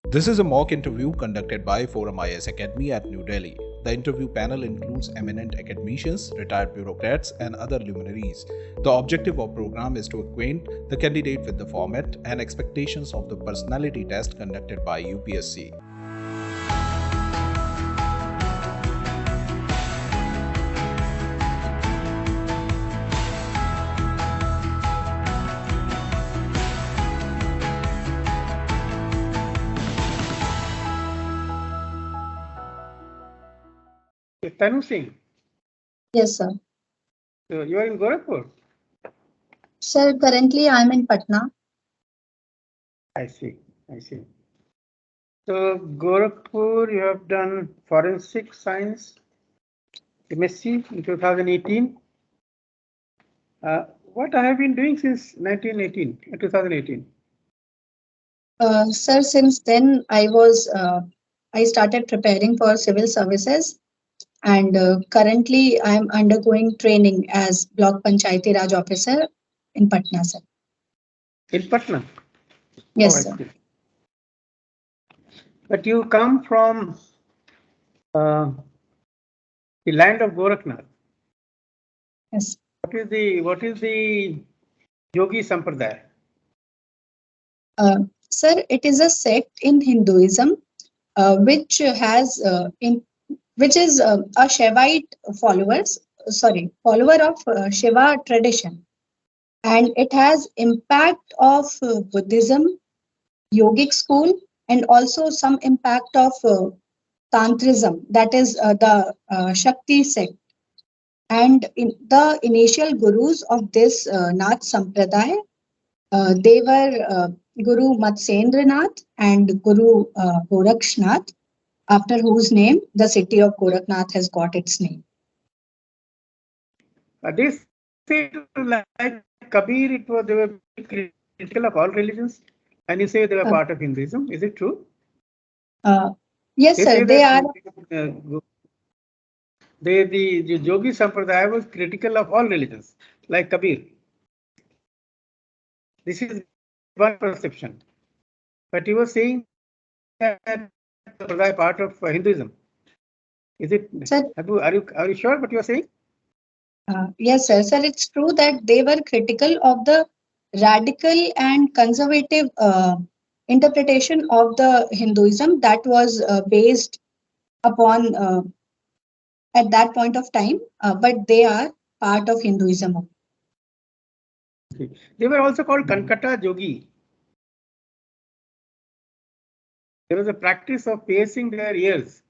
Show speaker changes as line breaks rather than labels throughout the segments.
This is a mock interview conducted by ForumIAS Academy at New Delhi. The interview panel includes eminent academicians, retired bureaucrats, and other luminaries. The objective of the program is to acquaint the candidate with the format and expectations of the personality test conducted by UPSC.
Tanoo Singh.
Yes, sir.
So you are in Gorakhpur?
Sir, currently I'm in Patna.
I see. So Gorakhpur, you have done forensic science MSc in 2018. What I have been doing since 2018?
Sir, since then I started preparing for civil services, and currently I'm undergoing training as Block Panchayati Raj officer in Patna, sir.
In Patna?
Yes, sir.
But you come from the land of Gorakhnath.
Yes.
What is the Yogi Sampradaya?
Sir, it is a sect in Hinduism which is a Shaivite follower of Shiva tradition, and it has impact of Buddhism, yogic school, and also some impact of Tantrism, that is the Shakti sect. And the initial gurus of this Nath Sampradaya, they were Guru Matsyendranath and Guru Gorakhnath, after whose name the city of Gorakhnath has got its name.
They say like Kabir, they were critical of all religions, and you say they were part of Hinduism. Is it true?
Yes, sir. They are.
The Yogi Sampradaya was critical of all religions, like Kabir. This is one perception. But you were saying that Sampradaya part of Hinduism. Is it?
Sir,
are you sure what you are saying?
Yes, sir. Sir, it's true that they were critical of the radical and conservative interpretation of the Hinduism that was based upon at that point of time, but they are part of Hinduism.
Okay. They were also called Kankata Yogi. There was a practice of piercing their ears.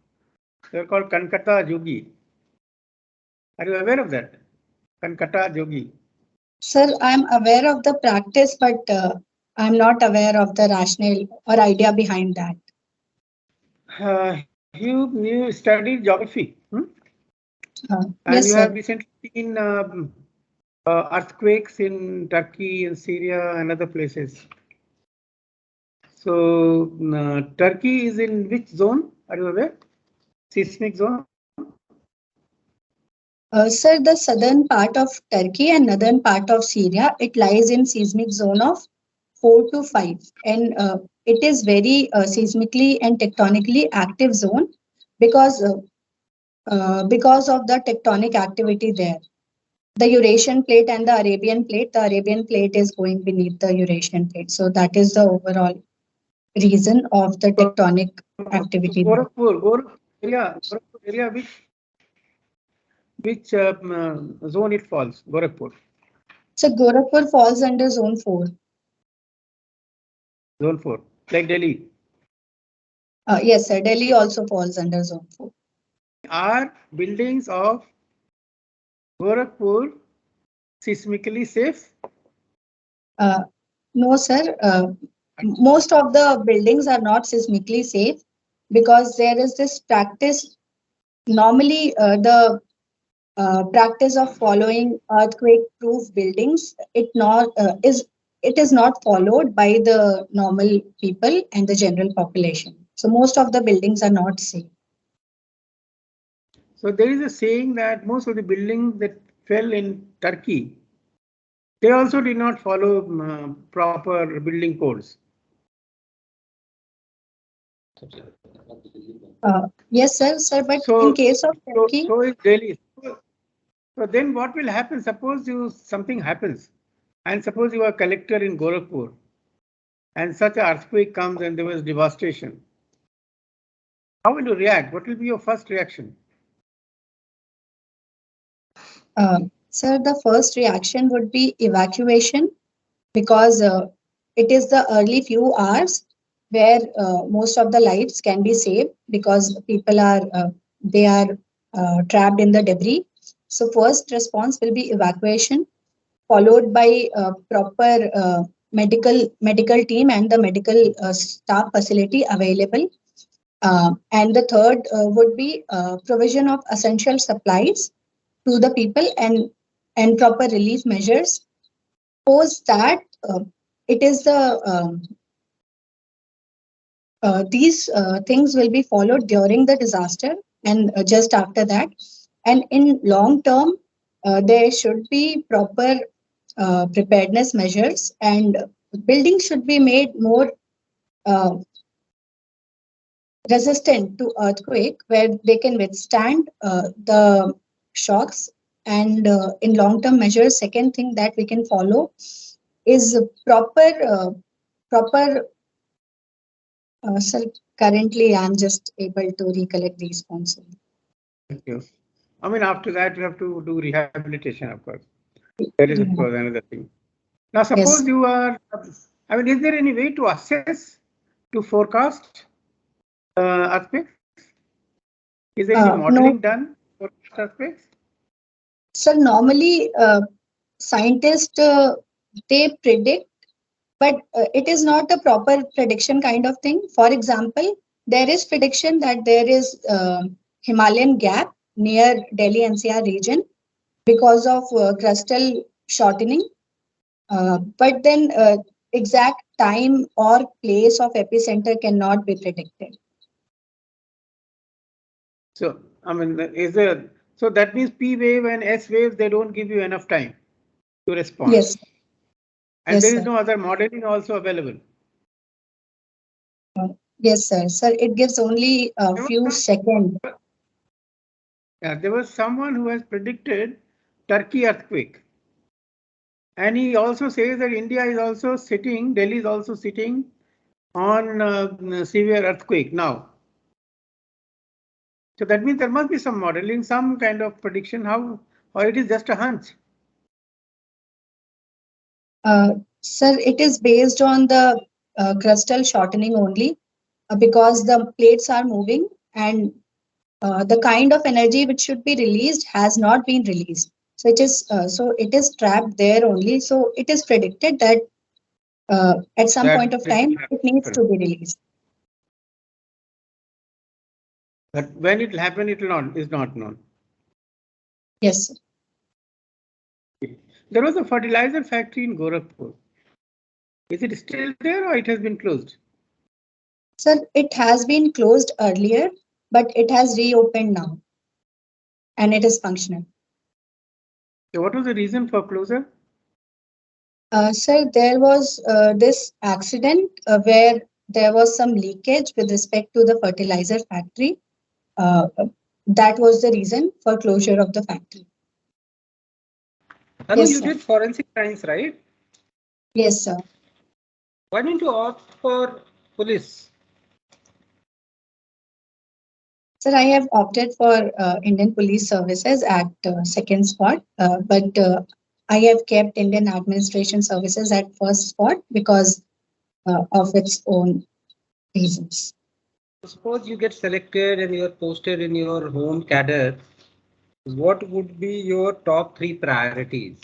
They were called Kankata Yogi. Are you aware of that? Kankata Yogi.
Sir, I'm aware of the practice, but I'm not aware of the rationale or idea behind that.
You studied geography, and
yes,
you
sir.
have recently seen earthquakes in Turkey and Syria and other places. So Turkey is in which zone? Are you aware? Seismic zone?
Sir, the southern part of Turkey and northern part of Syria, it lies in seismic zone of 4 to 5, and it is very seismically and tectonically active zone because of the tectonic activity there. The Eurasian plate and the Arabian plate. The Arabian plate is going beneath the Eurasian plate, so that is the overall reason of the tectonic activity.
Gorakhpur area, which zone it falls? Gorakhpur.
So Gorakhpur falls under zone 4.
Zone 4, like Delhi.
Yes, sir. Delhi also falls under zone 4.
Are buildings of Gorakhpur seismically safe?
No, sir. Most of the buildings are not seismically safe because there is this practice. Normally, the practice of following earthquake-proof buildings, it is not followed by the normal people and the general population. So most of the buildings are not safe.
So there is a saying that most of the buildings that fell in Turkey, they also did not follow proper building codes.
Yes, sir, but
So,
in case of Turkey,
so is Delhi. So then what will happen? Suppose something happens, and suppose you are a collector in Gorakhpur, and such an earthquake comes and there was devastation. How will you react? What will be your first reaction?
sir, the first reaction would be evacuation, because it is the early few hours where most of the lives can be saved, because people are they are trapped in the debris. So first response will be evacuation, followed by proper medical team and the medical staff facility available. And the third would be provision of essential supplies to the people, and proper relief measures. Post that, it is these things will be followed during the disaster and just after that. And in long term, there should be proper preparedness measures, and buildings should be made more resistant to earthquake, where they can withstand the shocks. And in long term measures, second thing that we can follow is proper sir, currently I'm just able to recollect these points.
Thank you. I mean, after that, you have to do rehabilitation, of course. That is, of course, another thing. Now, suppose
Yes.
you are, I mean, is there any way to assess, to forecast earthquakes? Is there any modeling
No,
done for earthquakes?
so normally scientists they predict, but it is not a proper prediction kind of thing. For example, there is prediction that there is Himalayan gap near Delhi NCR region because of crustal shortening. But then exact time or place of epicenter cannot be predicted.
So, I mean, is there, so that means P wave and S wave, they don't give you enough time to respond.
Yes.
And
Yes,
there is
sir.
no other modeling also available.
Yes, sir. Sir, it gives only a few seconds.
Yeah, there was someone who has predicted Turkey earthquake. And he also says that India is also sitting, Delhi is also sitting on severe earthquake now. So that means there must be some modeling, some kind of prediction, how, or it is just a hunch.
Sir, it is based on the crustal shortening only, because the plates are moving, and the kind of energy which should be released has not been released. So it is trapped there only. So it is predicted that at some point of time it needs to be released.
But when it will happen, it will not, is not known.
Yes, sir.
There was a fertilizer factory in Gorakhpur. Is it still there or it has been closed?
Sir, it has been closed earlier, but it has reopened now, and it is functional.
So what was the reason for closure?
Sir, there was this accident where there was some leakage with respect to the fertilizer factory. That was the reason for closure of the factory.
Tanoo,
Yes,
you
sir.
did forensic science, right?
Yes, sir.
Why didn't you opt for police?
Sir, I have opted for Indian Police Services at second spot, but I have kept Indian Administration Services at first spot because of its own reasons.
Suppose you get selected and you're posted in your home cadre, what would be your top 3 priorities?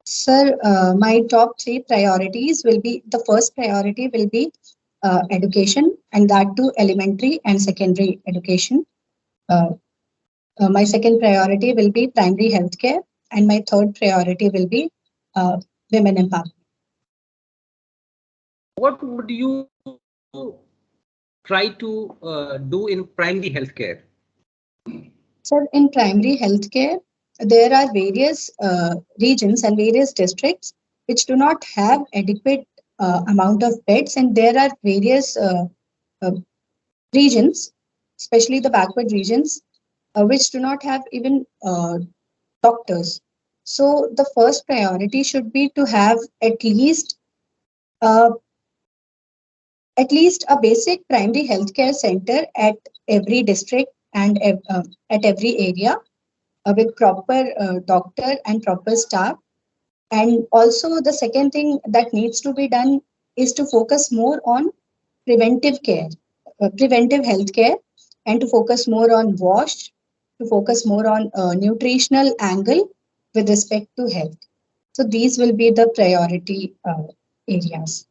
Sir, my top 3 priorities will be, the first priority will be education, and that too elementary and secondary education. My second priority will be primary healthcare, and my third priority will be women empowerment.
What would you try to do in primary healthcare?
So in primary healthcare, there are various regions and various districts which do not have adequate amount of beds, and there are various uh, regions, especially the backward regions, which do not have even doctors. So the first priority should be to have uh, at least a basic primary healthcare center at every district and at every area with proper doctor and proper staff. And also the second thing that needs to be done is to focus more on preventive care, preventive health care, and to focus more on wash, to focus more on nutritional angle with respect to health. So these will be the priority areas.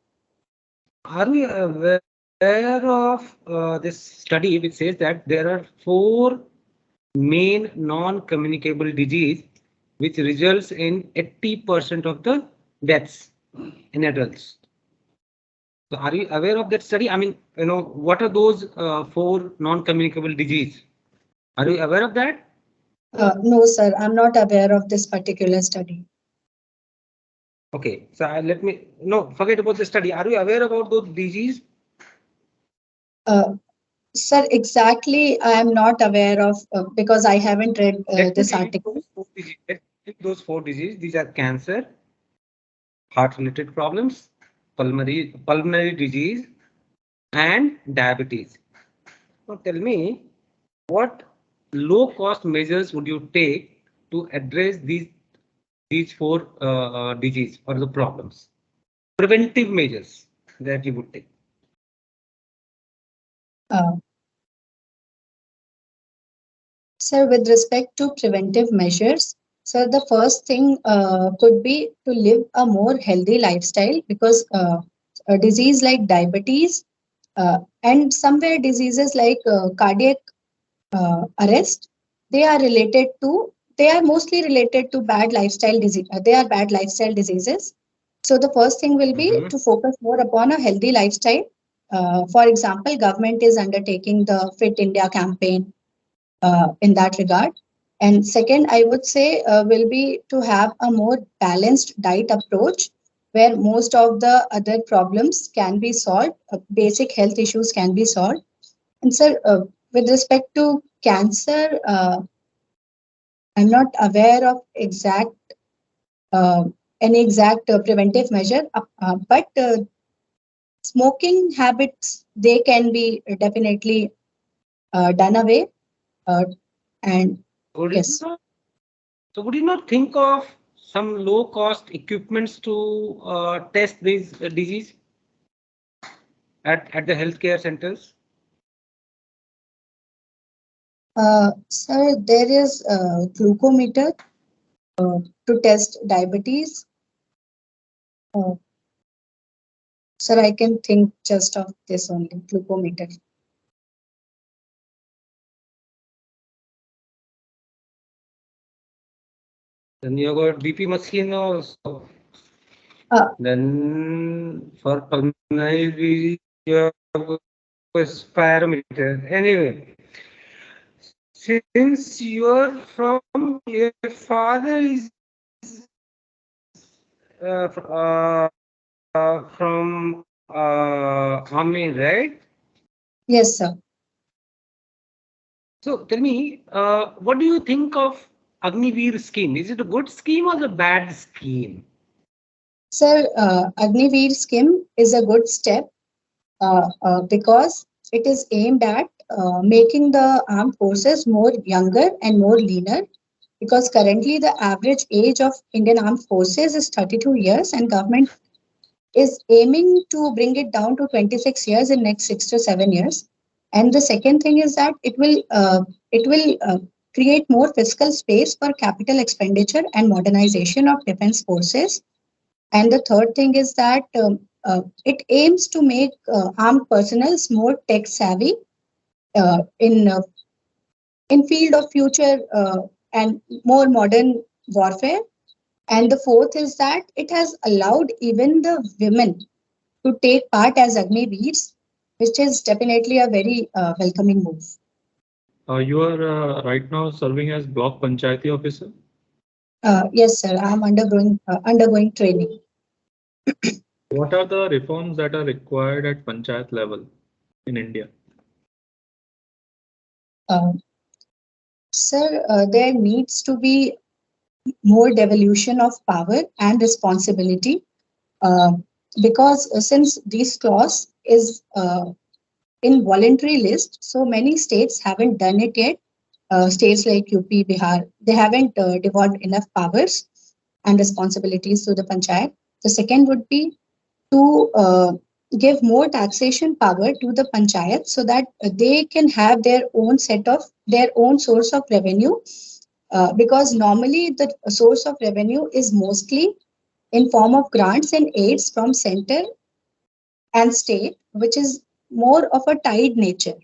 Are we aware of this study which says that there are 4 main non-communicable disease which results in 80% of the deaths in adults? So are you aware of that study? I mean, what are those 4 non-communicable disease? Are you aware of that?
No, sir, I'm not aware of this particular study.
Okay, so forget about the study. Are you aware about those disease?
Sir, exactly, I am not aware of because I haven't read this article.
Those 4 diseases, these are cancer, heart-related problems, pulmonary disease, and diabetes. Now tell me, what low-cost measures would you take to address these 4 diseases or the problems? Preventive measures that you would take.
Sir, with respect to preventive measures, sir, the first thing could be to live a more healthy lifestyle, because a disease like diabetes and somewhere diseases like cardiac arrest, they are mostly related to bad lifestyle disease. They are bad lifestyle diseases. So the first thing will be to focus more upon a healthy lifestyle. For example, government is undertaking the Fit India campaign in that regard. And second, I would say will be to have a more balanced diet approach, where most of the other problems can be solved, basic health issues can be solved. And sir, with respect to cancer, I'm not aware of any exact preventive measure, but smoking habits, they can be definitely done away. And yes.
So would you not think of some low-cost equipments to test this disease at the healthcare centers?
Sir, there is a glucometer to test diabetes. Sir, I can think just of this only, glucometer.
Then you got BP machine also. Then for pulmonary, you have a spirometer. Anyway, since your father is from army, right?
Yes, sir.
So tell me, what do you think of Agniveer scheme? Is it a good scheme or a bad scheme?
Sir, Agniveer scheme is a good step because it is aimed at making the armed forces more younger and more leaner. Because currently the average age of Indian armed forces is 32 years, and government is aiming to bring it down to 26 years in next 6 to 7 years. And the second thing is that it will create more fiscal space for capital expenditure and modernization of defense forces. And the third thing is that it aims to make armed personnel more tech savvy in field of future and more modern warfare. And the fourth is that it has allowed even the women to take part as Agniveers, which is definitely a very welcoming move.
You are right now serving as block panchayati officer?
Yes, sir. I am undergoing training.
What are the reforms that are required at panchayat level in India?
Sir, there needs to be more devolution of power and responsibility because since this clause is in voluntary list, so many states haven't done it yet. States like UP, Bihar, they haven't devolved enough powers and responsibilities to the panchayat. The second would be to give more taxation power to the panchayat so that they can have their own source of revenue. Because normally the source of revenue is mostly in form of grants and aids from center and state, which is more of a tied nature.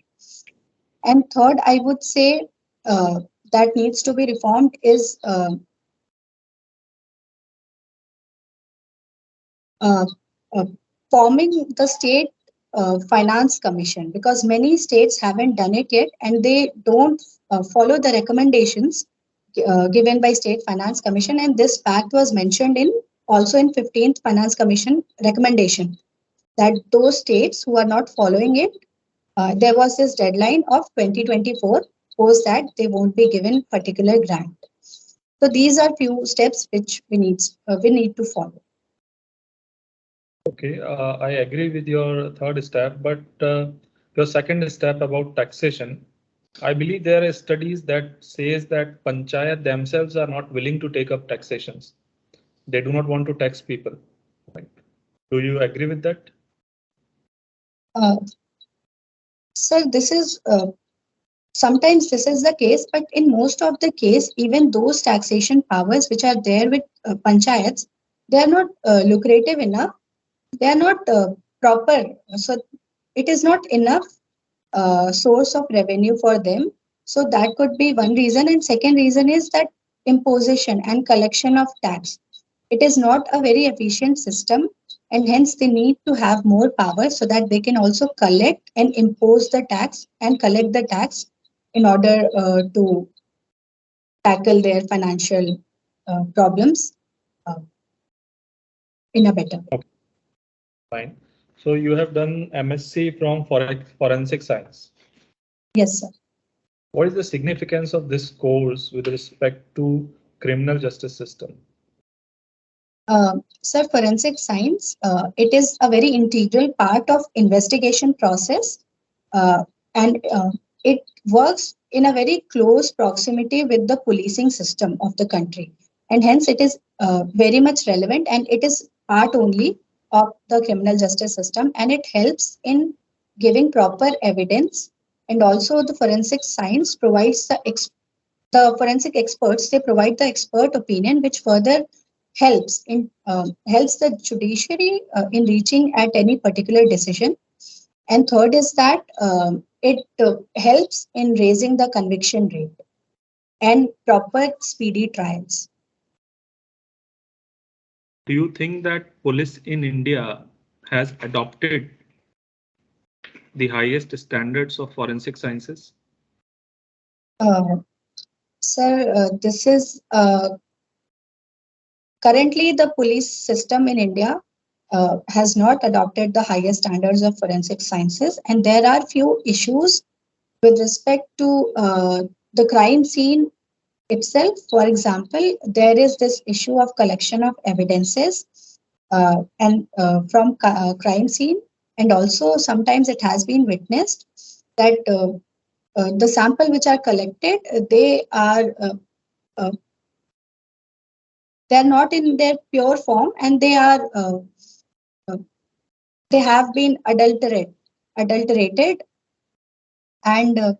And third, I would say that needs to be reformed is uh, forming the state finance commission, because many states haven't done it yet and they don't follow the recommendations given by state finance commission, and this fact was mentioned in also in 15th finance commission recommendation that those states who are not following it, there was this deadline of 2024, post that they won't be given particular grant. So these are few steps which we need to follow.
Okay, I agree with your third step, but your second step about taxation, I believe there are studies that says that panchayat themselves are not willing to take up taxations. They do not want to tax people. Right? Do you agree with that?
Sir, this is sometimes this is the case, but in most of the case, even those taxation powers which are there with panchayats, they are not lucrative enough. They are not proper. So it is not enough source of revenue for them. So that could be one reason. And second reason is that imposition and collection of tax. It is not a very efficient system, and hence they need to have more power so that they can also collect and impose the tax and collect the tax in order to tackle their financial problems in a better way.
Okay. Fine. So you have done MSc from forensic science.
Yes, sir.
What is the significance of this course with respect to criminal justice system?
Sir, forensic science, it is a very integral part of investigation process, and it works in a very close proximity with the policing system of the country. And hence it is very much relevant, and it is part only of the criminal justice system, and it helps in giving proper evidence. And also the forensic science provides the forensic experts, they provide the expert opinion, which further helps the judiciary in reaching at any particular decision. And third is that it helps in raising the conviction rate and proper speedy trials.
Do you think that police in India has adopted the highest standards of forensic sciences?
Sir, this is currently the police system in India has not adopted the highest standards of forensic sciences, and there are few issues with respect to the crime scene itself. For example, there is this issue of collection of evidences and from crime scene, and also sometimes it has been witnessed that the sample which are collected, they are not in their pure form, and they have been adulterated, and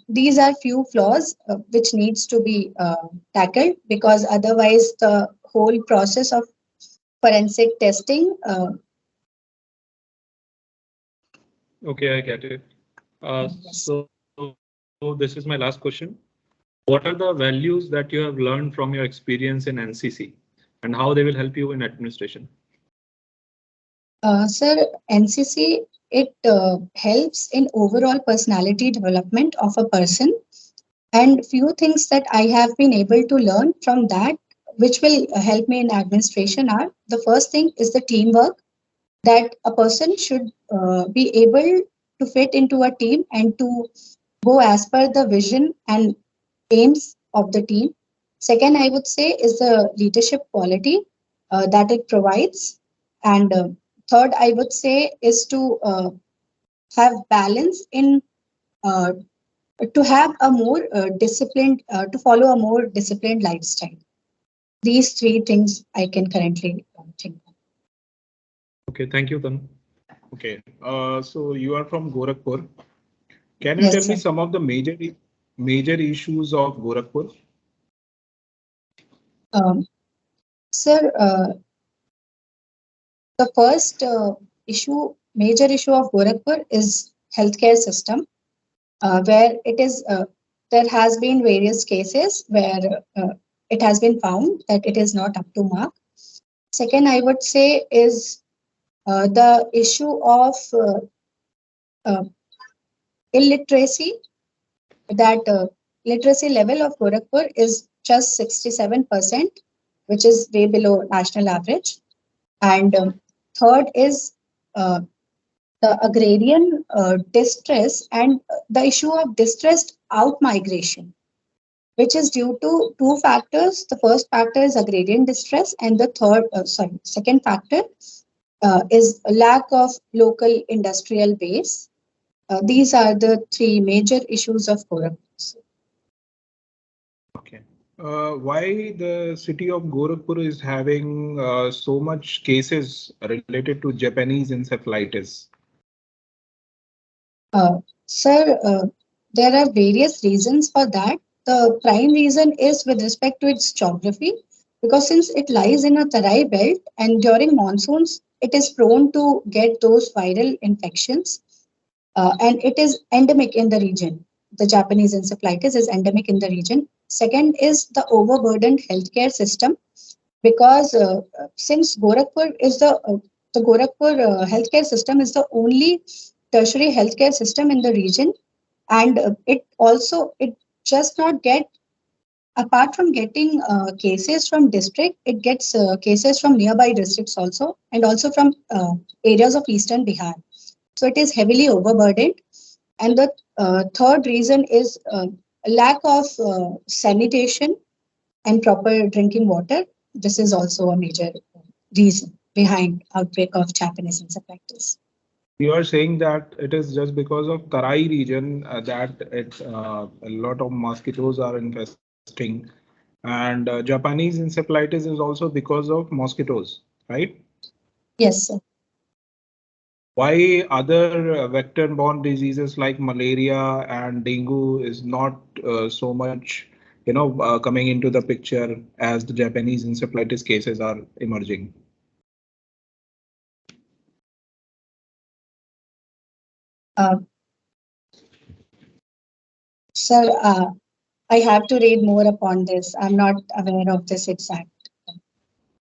these are few flaws which needs to be tackled, because otherwise the whole process of forensic testing.
Okay, I get it.
Yes.
So this is my last question. What are the values that you have learned from your experience in NCC and how they will help you in administration?
Sir, NCC, it helps in overall personality development of a person, and few things that I have been able to learn from that, which will help me in administration, are the first thing is the teamwork. that a person should be able to fit into a team and to go as per the vision and aims of the team. Second, I would say, is the leadership quality that it provides. And third, I would say, is to have balance in to have a more disciplined, to follow a more disciplined lifestyle. These three things I can currently think of.
Okay, thank you, Tanoo. Okay, so you are from Gorakhpur. Can you
Yes,
tell me
sir.
some of the major issues of Gorakhpur?
Sir, the first major issue of Gorakhpur is healthcare system, where it is there has been various cases where it has been found that it is not up to mark. Second, I would say, is the issue of illiteracy. That literacy level of Gorakhpur is just 67%, which is way below national average. And third is the agrarian distress and the issue of distressed out migration, which is due to two factors. The first factor is agrarian distress, and the second factor is a lack of local industrial base. These are the three major issues of Gorakhpur.
Okay. Why the city of Gorakhpur is having so much cases related to Japanese encephalitis?
Sir, there are various reasons for that. The prime reason is with respect to its geography, because since it lies in a Tarai belt and during monsoons, it is prone to get those viral infections, and it is endemic in the region. The Japanese encephalitis is endemic in the region. Second is the overburdened healthcare system, because since Gorakhpur is the Gorakhpur healthcare system is the only tertiary healthcare system in the region, and it just not get, apart from getting cases from district, it gets cases from nearby districts also, and also from areas of eastern Bihar. So it is heavily overburdened. And the third reason is lack of sanitation and proper drinking water. This is also a major reason behind outbreak of Japanese encephalitis.
You are saying that it is just because of Tarai region that a lot of mosquitoes are infesting, and Japanese encephalitis is also because of mosquitoes, right?
Yes, sir.
Why other vector-borne diseases like malaria and dengue is not so much, coming into the picture as the Japanese encephalitis cases are emerging?
Sir, I have to read more upon this. I'm not aware of this exact.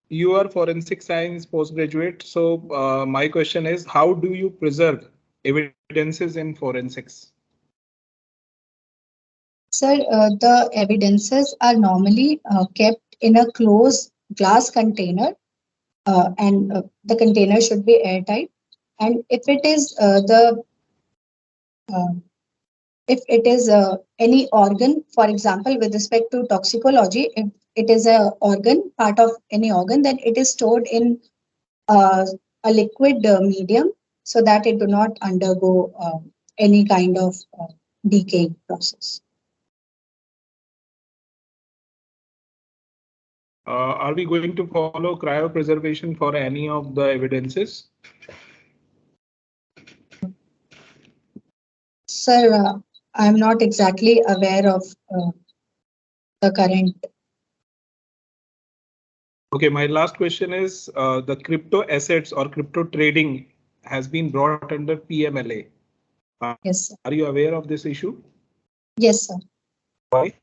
You are forensic science postgraduate, so my question is, how do you preserve evidences in forensics?
Sir, the evidences are normally kept in a closed glass container, and the container should be airtight. And if it is any organ, for example, with respect to toxicology, if it is a organ, part of any organ, then it is stored in a liquid medium so that it do not undergo any kind of decaying process.
Are we going to follow cryopreservation for any of the evidences?
Sir, I'm not exactly aware of the current.
Okay, my last question is, the crypto assets or crypto trading has been brought under PMLA.
Yes, sir.
Are you aware of this issue?
Yes, sir.
Why?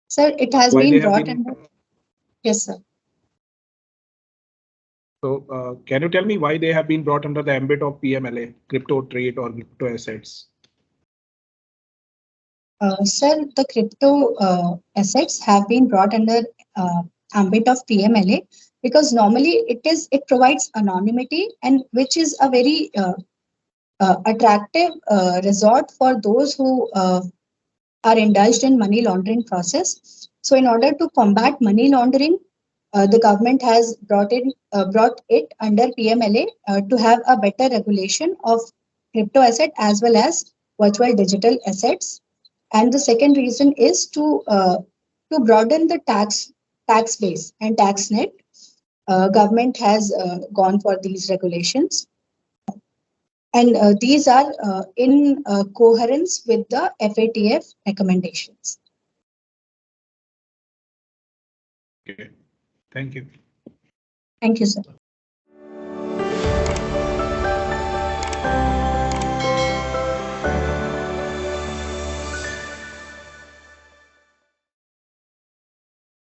Sir, it has been brought under. Yes, sir.
So can you tell me why they have been brought under the ambit of PMLA, crypto trade or crypto assets?
Sir, the crypto assets have been brought under ambit of PMLA, because normally it provides anonymity, and which is a very attractive resort for those who are indulged in money laundering process. So in order to combat money laundering, the government has brought it under PMLA to have a better regulation of crypto asset as well as virtual digital assets. And the second reason is to broaden the tax base and tax net. Government has gone for these regulations, and these are in coherence with the FATF recommendations.
Okay. Thank you.
Thank you, sir.